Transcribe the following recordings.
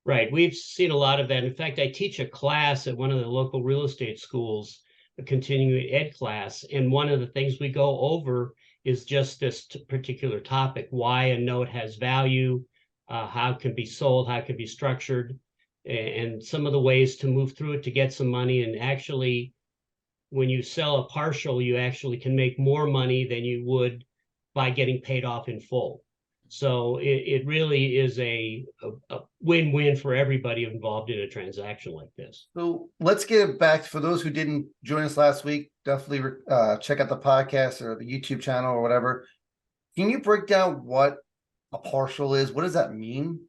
Right. We've seen a lot of that. In fact, I teach a class at one of the local real estate schools, a continuing ed class. And one of the things we go over is just this particular topic, why a note has value, how it can be sold, how it can be structured, and some of the ways to move through it to get some money. And actually, when you sell a partial, you actually can make more money than you would by getting paid off in full. So it really is a win-win for everybody involved in a transaction like this. So let's get it back for those who didn't join us last week. Definitely check out the podcast or the YouTube channel or whatever. Can you break down what a partial is? What does that mean?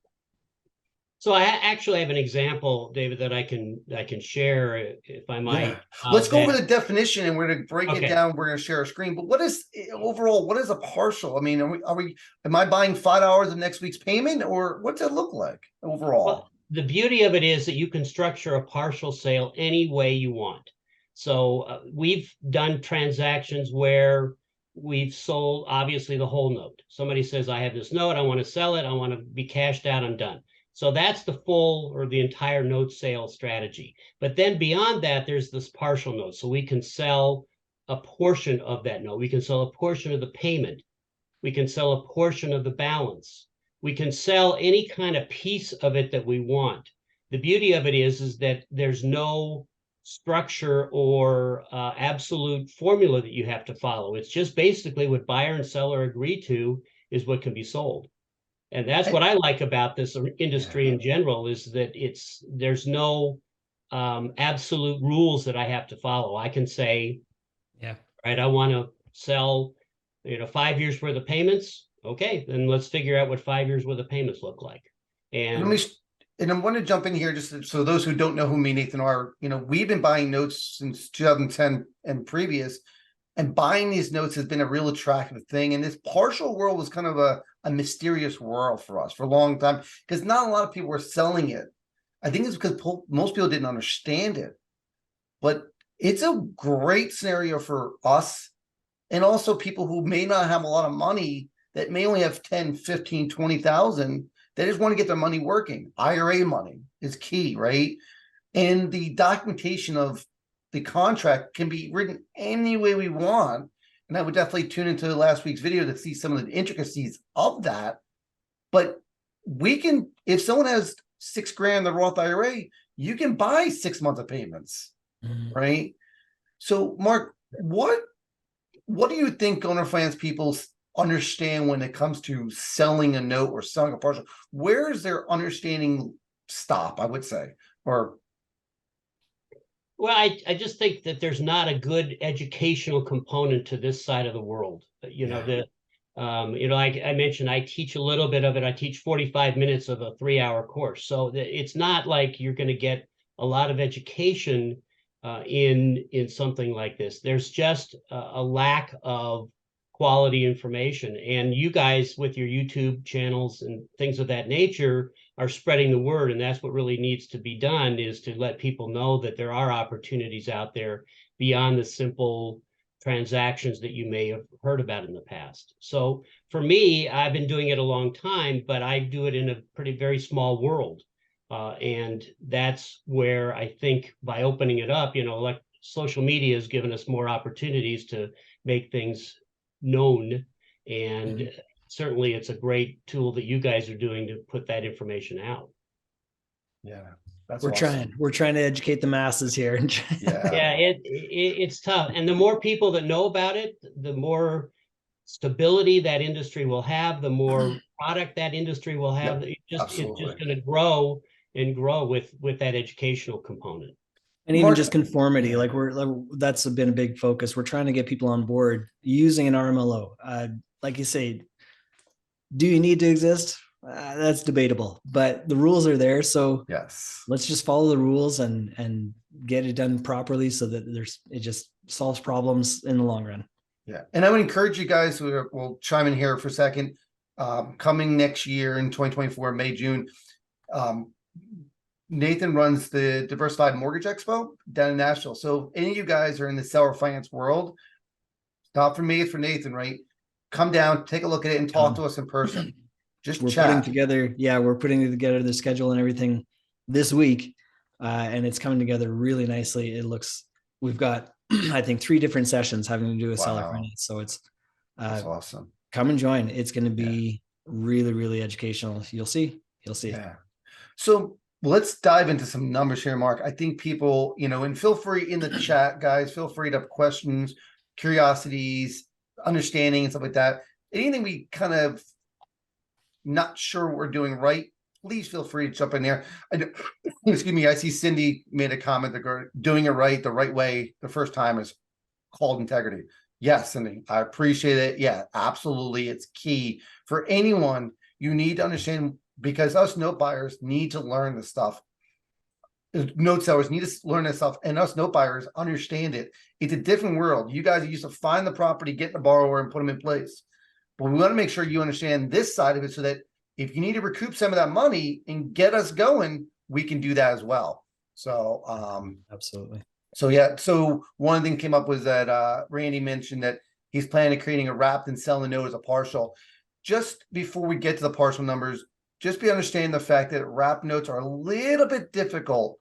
So I actually have an example, David, that I can share if I might. Yeah. Let's go over the definition and we're going to break it down. We're going to share a screen. But what is overall? What is a partial? I mean, am I buying 5 hours of next week's payment, or what's it look like overall? Well, the beauty of it is that you can structure a partial sale any way you want. So we've done transactions where we've sold obviously the whole note. Somebody says, I have this note, I want to sell it, I want to be cashed out, I'm done. So that's the full or the entire note sale strategy. But then beyond that, there's this partial note. So we can sell a portion of that note. We can sell a portion of the payment. We can sell a portion of the balance. We can sell any kind of piece of it that we want. The beauty of it is that there's no structure or absolute formula that you have to follow. It's just basically what buyer and seller agree to is what can be sold. And that's what I like about this industry in general, is that there's no absolute rules that I have to follow. I can say, right, I want to sell 5 years worth of payments. Okay, then let's figure out what 5 years worth of payments look like. And I want to jump in here just so those who don't know who me and Nathan are, we've been buying notes since 2010 and previous, and buying these notes has been a real attractive thing. And this partial world was kind of a mysterious world for us for a long time, because not a lot of people were selling it. I think it's because most people didn't understand it, but it's a great scenario for us. And also people who may not have a lot of money, that may only have 10, 15, 20,000. They just want to get their money working. IRA money is key, right? And the documentation of the contract can be written any way we want. And I would definitely tune into last week's video to see some of the intricacies of that. But we can, if someone has $6,000 in the Roth IRA, you can buy 6 months of payments, right? So Mark, what do you think owner finance people understand when it comes to selling a note or selling a partial? Where is their understanding stop, I would say? Or well, I just think that there's not a good educational component to this side of the world. Like I mentioned, I teach a little bit of it. I teach 45 minutes of a 3-hour course. So it's not like you're going to get a lot of education in something like this. There's just a lack of quality information. And you guys with your YouTube channels and things of that nature are spreading the word. And that's what really needs to be done, is to let people know that there are opportunities out there beyond the simple transactions that you may have heard about in the past. So for me, I've been doing it a long time, but I do it in a very small world. And that's where I think by opening it up, like social media has given us more opportunities to make things known. And certainly it's a great tool that you guys are doing to put that information out. Yeah, we're awesome. We're trying to educate the masses here. It's tough. And the more people that know about it, the more stability that industry will have, the more product that industry will have. It's just going to grow and grow with that educational component. And even just conformity, that's been a big focus. We're trying to get people on board using an RMLO. Like you say, do you need to exist? That's debatable, but the rules are there. So yes, let's just follow the rules and get it done properly, so that it just solves problems in the long run. Yeah, and I would encourage you guys who will chime in here for a second. Coming next year in 2024, May, June. Nathan runs the Diversified Mortgage Expo down in Nashville. So if any of you guys are in the seller finance world, not for me, it's for Nathan, right? Come down, take a look at it, and talk to us in person. Just we're putting chat. together, we're putting together the schedule and everything this week. And it's coming together really nicely. We've got, I think, 3 different sessions having to do with seller Wow. finance. So it's, That's awesome. come and join. It's going to be really, really educational. You'll see. Yeah. So let's dive into some numbers here, Mark. I think people, and feel free in the chat, guys, feel free to have questions, curiosities, understanding and stuff like that. Anything we kind of not sure what we're doing right, please feel free to jump in there. Excuse me, I see Cindy made a comment that doing it right, the right way, the first time is called integrity. Yes, Cindy, I appreciate it. Yeah, absolutely. It's key for anyone. You need to understand, because us note buyers need to learn this stuff. Note sellers need to learn this stuff, and us note buyers understand it. It's a different world. You guys are used to find the property, get the borrower, and put them in place. But we want to make sure you understand this side of it, so that if you need to recoup some of that money and get us going, we can do that as well. So, Absolutely. So yeah, so one thing came up was that Randy mentioned that he's planning on creating a wrapped and selling note as a partial. Just before we get to the partial numbers, just be understanding the fact that wrap notes are a little bit difficult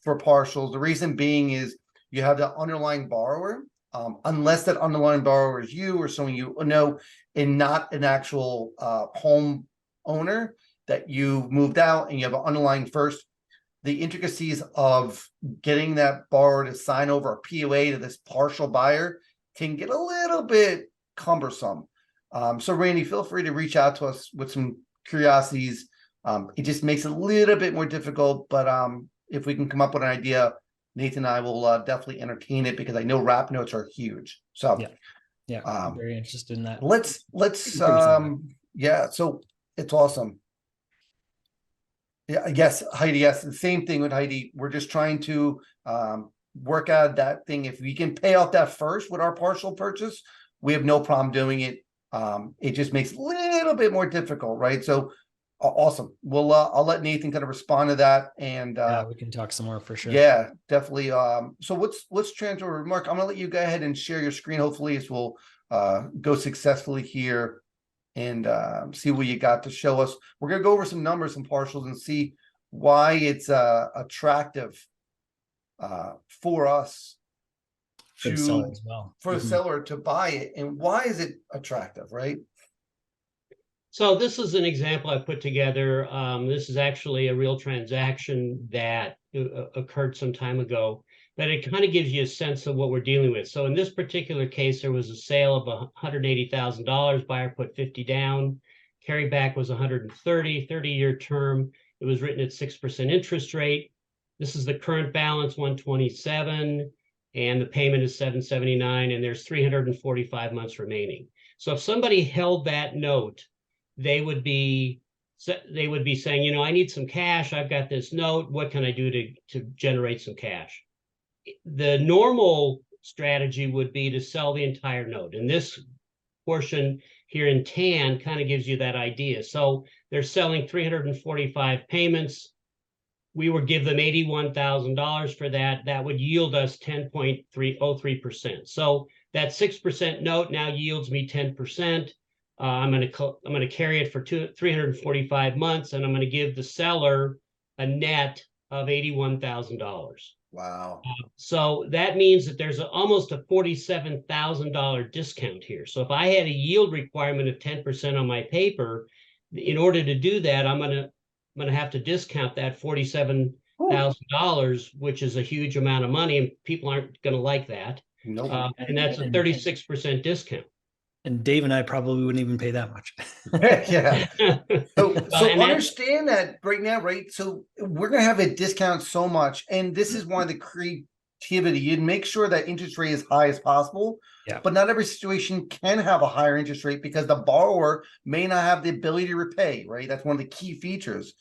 for partials. The reason being is you have the underlying borrower, unless that underlying borrower is you or someone you know, and not an actual home owner that you moved out and you have an underlying first. The intricacies of getting that borrower to sign over a POA to this partial buyer can get a little bit cumbersome. So Randy, feel free to reach out to us with some curiosities. It just makes it a little bit more difficult, but if we can come up with an idea, Nathan and I will definitely entertain it, because I know wrap notes are huge. So I'm very interested in that. let's so it's awesome. Yeah, yes, Heidi, yes, the same thing with Heidi. We're just trying to work out that thing. If we can pay off that first with our partial purchase, we have no problem doing it. It just makes it a little bit more difficult, right? So awesome. Well, I'll let Nathan kind of respond to that, and we can talk some more for sure. Yeah, definitely. So let's transfer. Mark, I'm gonna let you go ahead and share your screen. Hopefully, this will go successfully here, and see what you got to show us. We're gonna go over some numbers and partials and see why it's attractive for us For the seller as well. for the seller to buy it, and why is it attractive, right? So this is an example I put together. This is actually a real transaction that occurred some time ago, but it kind of gives you a sense of what we're dealing with. So in this particular case, there was a sale of $180,000. Buyer put 50 down. Carryback was 130, 30-year term. It was written at 6% interest rate. This is the current balance, 127, and the payment is 779, and there's 345 months remaining. So if somebody held that note, they would be saying, I need some cash. I've got this note. What can I do to generate some cash? The normal strategy would be to sell the entire note. And this portion here in tan kind of gives you that idea. So they're selling 345 payments. We would give them $81,000 for that. That would yield us 10.303%. So that 6% note now yields me 10%. I'm going to carry it for 345 months, and I'm going to give the seller a net of $81,000. Wow. So that means that there's almost a $47,000 discount here. So if I had a yield requirement of 10% on my paper, in order to do that, I'm going to have to discount that $47,000, which is a huge amount of money, and people aren't going to like that. Nope. And that's a 36% discount. And Dave and I probably wouldn't even pay that much. Yeah. So understand that right now, right? So we're going to have a discount so much. And this is one of the creativity. You'd make sure that interest rate is high as possible. Yeah. But not every situation can have a higher interest rate, because the borrower may not have the ability to repay, right? That's one of the key features.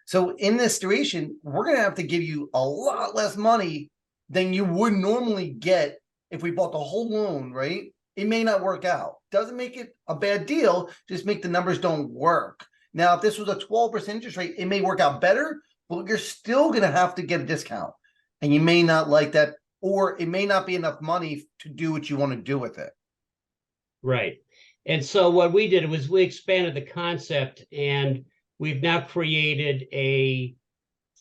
So in this situation, we're going to have to give you a lot less money than you would normally get if we bought the whole loan, right? It may not work out. Doesn't make it a bad deal, just make the numbers don't work. Now, if this was a 12% interest rate, it may work out better, but you're still going to have to get a discount. And you may not like that, or it may not be enough money to do what you want to do with it. Right. And so what we did was we expanded the concept, and we've now created a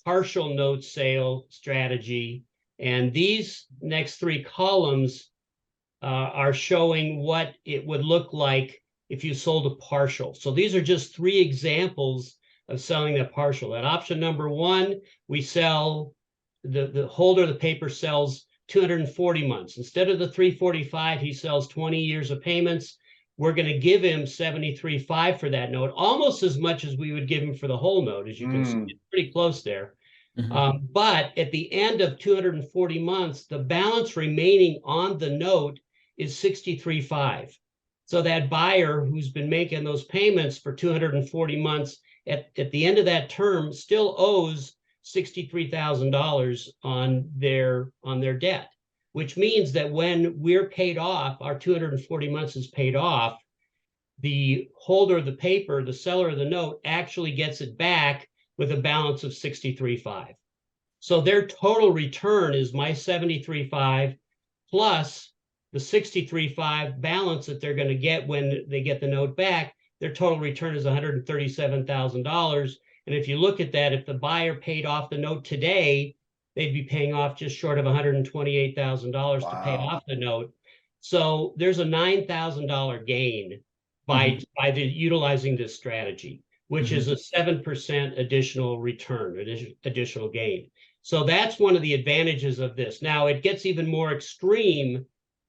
partial note sale strategy. And these next three columns are showing what it would look like if you sold a partial. So these are just three examples of selling that partial. At option number one, we sell, the holder of the paper sells 240 months. Instead of the 345, he sells 20 years of payments. We're going to give him 73.5 for that note, almost as much as we would give him for the whole note, as you can see. It's pretty close there. But at the end of 240 months, the balance remaining on the note is 63.5. So that buyer who's been making those payments for 240 months at the end of that term still owes $63,000 on their debt, which means that when we're paid off, our 240 months is paid off, the holder of the paper, the seller of the note, actually gets it back with a balance of 63.5. So their total return is my 73.5 plus the 63.5 balance that they're going to get when they get the note back. Their total return is $137,000. And if you look at that, if the buyer paid off the note today, they'd be paying off just short of $128,000 to pay off the note. So there's a $9,000 gain by utilizing this strategy, which is a 7% additional return, additional gain. So that's one of the advantages of this. Now, it gets even more extreme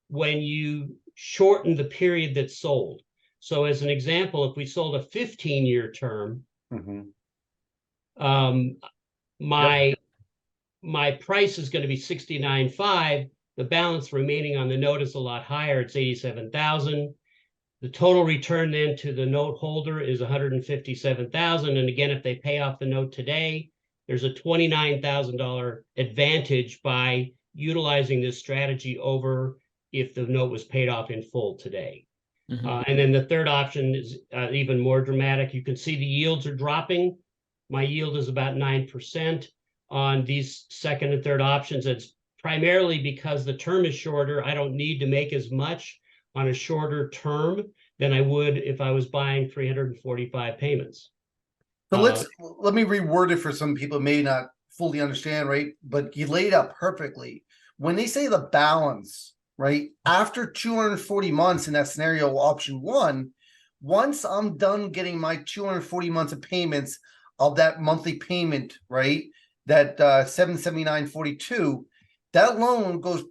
when you shorten the period that's sold. So as an example, if we sold a 15-year term, my price is going to be 69.5. The balance remaining on the note is a lot higher. It's 87,000. The total return then to the note holder is 157,000. And again, if they pay off the note today, there's a $29,000 advantage by utilizing this strategy over if the note was paid off in full today. And then the third option is even more dramatic. You can see the yields are dropping. My yield is about 9% on these second and third options. It's primarily because the term is shorter. I don't need to make as much on a shorter term than I would if I was buying 345 payments. So let me reword it for some people who may not fully understand, right? But you laid out perfectly. When they say the balance, right? After 240 months in that scenario, option one, once I'm done getting my 240 months of payments of that monthly payment, right? That $779.42, that loan goes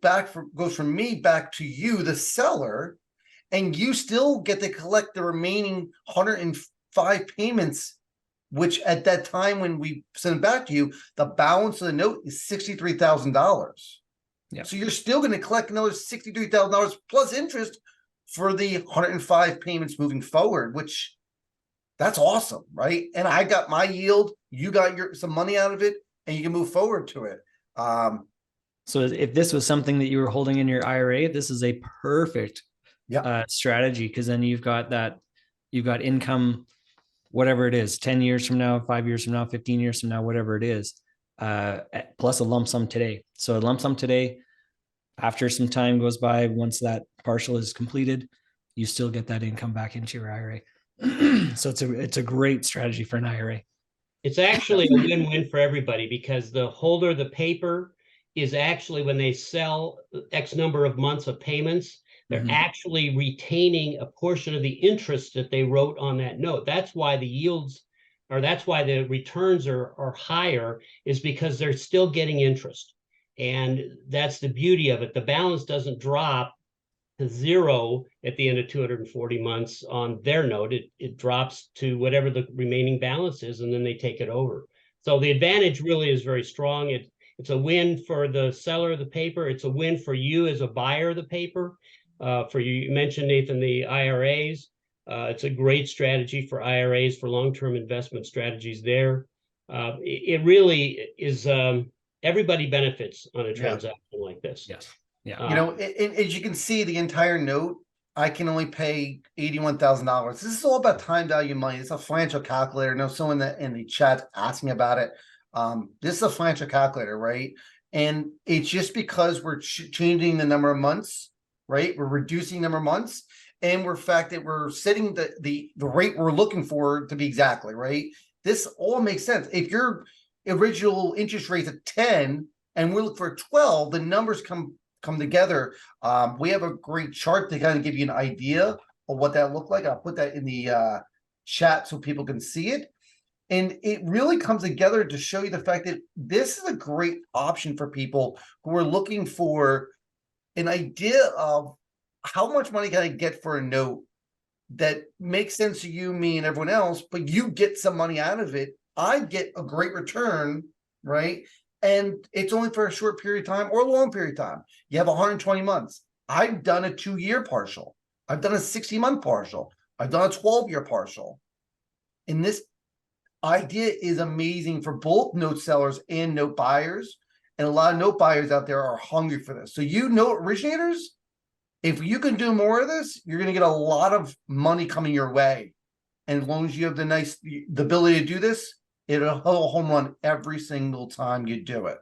from me back to you, the seller, and you still get to collect the remaining 105 payments, which at that time when we send it back to you, the balance of the note is $63,000. Yeah. So you're still going to collect another $63,000 plus interest for the 105 payments moving forward, which that's awesome, right? And I got my yield, you got some money out of it, and you can move forward to it. So if this was something that you were holding in your IRA, this is a perfect strategy, because then you've got income, whatever it is, 10 years from now, 5 years from now, 15 years from now, whatever it is, plus a lump sum today. So a lump sum today, after some time goes by, once that partial is completed, you still get that income back into your IRA. So it's a great strategy for an IRA. It's actually a win-win for everybody, because the holder of the paper is actually, when they sell X number of months of payments, they're actually retaining a portion of the interest that they wrote on that note. That's why the yields, or that's why the returns are higher, is because they're still getting interest. And that's the beauty of it. The balance doesn't drop to zero at the end of 240 months on their note. It drops to whatever the remaining balance is, and then they take it over. So the advantage really is very strong. It's a win for the seller of the paper. It's a win for you as a buyer of the paper. For you mentioned, Nathan, the IRAs. It's a great strategy for IRAs, for long-term investment strategies there. It really is, everybody benefits on a transaction like this. Yes. Yeah. As you can see, the entire note, I can only pay $81,000. This is all about time value money. It's a financial calculator. I know someone in the chat asking about it. This is a financial calculator, right? And it's just because we're changing the number of months, right? We're reducing the number of months. and we're fact that we're setting the rate we're looking for to be exactly right. This all makes sense. If your original interest rate's at 10 and we look for 12, the numbers come together. We have a great chart to kind of give you an idea of what that looked like. I'll put that in the chat so people can see it. And it really comes together to show you the fact that this is a great option for people who are looking for an idea of how much money can I get for a note that makes sense to you, me, and everyone else, but you get some money out of it. I get a great return, right? And it's only for a short period of time or a long period of time. You have 120 months. I've done a 2-year partial. I've done a 60-month partial. I've done a 12-year partial. And this idea is amazing for both note sellers and note buyers. And a lot of note buyers out there are hungry for this. So you note originators, if you can do more of this, you're going to get a lot of money coming your way. And as long as you have the ability to do this, it'll home run every single time you do it.